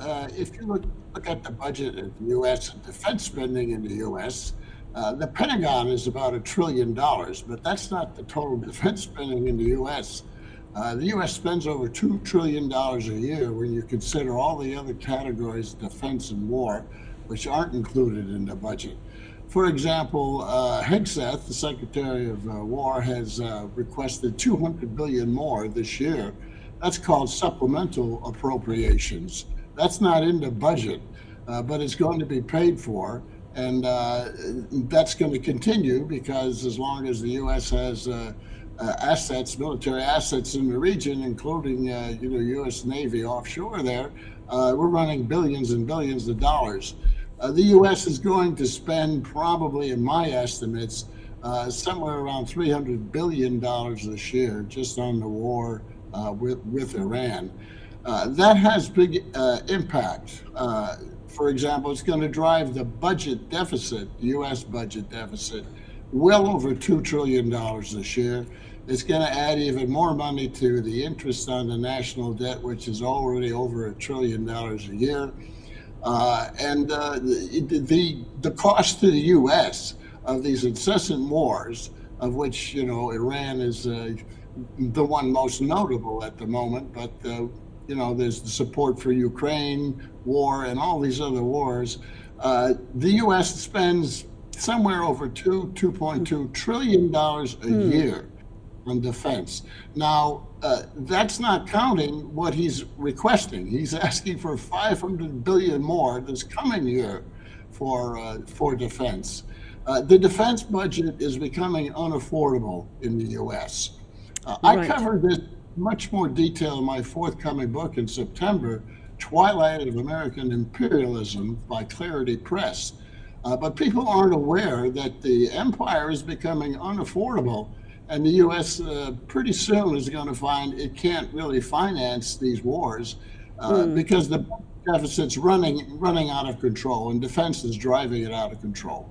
If you look at the budget of the U.S. and defense spending in the U.S., the Pentagon is about $1 trillion, but that's not the total defense spending in the U.S. The U.S. spends over $2 trillion a year when you consider all the other categories, defense and war, which aren't included in the budget. For example, Hegseth, the Secretary of War, has requested 200 billion more this year. That's called supplemental appropriations. That's not in the budget, but it's going to be paid for, and that's going to continue because as long as the U.S. has assets, military assets in the region, including U.S. Navy offshore there, we're running billions and billions of dollars. The U.S. is going to spend probably, in my estimates, somewhere around $300 billion this year just on the war with Iran. That has big impact. For example, it's going to drive the budget deficit, the U.S. budget deficit, well over $2 trillion this year. It's going to add even more money to the interest on the national debt, which is already over $1 trillion a year. And the cost to the U.S. of these incessant wars, of which Iran is the one most notable at the moment, but there's the support for Ukraine war and all these other wars. The U.S. spends somewhere over $2.2 trillion a year on defense. Now, that's not counting what he's requesting. He's asking for 500 billion more this coming year for defense. The defense budget is becoming unaffordable in the U.S. I Right. covered this much more detail in my forthcoming book in September, Twilight of American Imperialism by Clarity Press. But people aren't aware that the empire is becoming unaffordable, and the U.S. Pretty soon is going to find it can't really finance these wars because the deficit's running out of control, and defense is driving it out of control.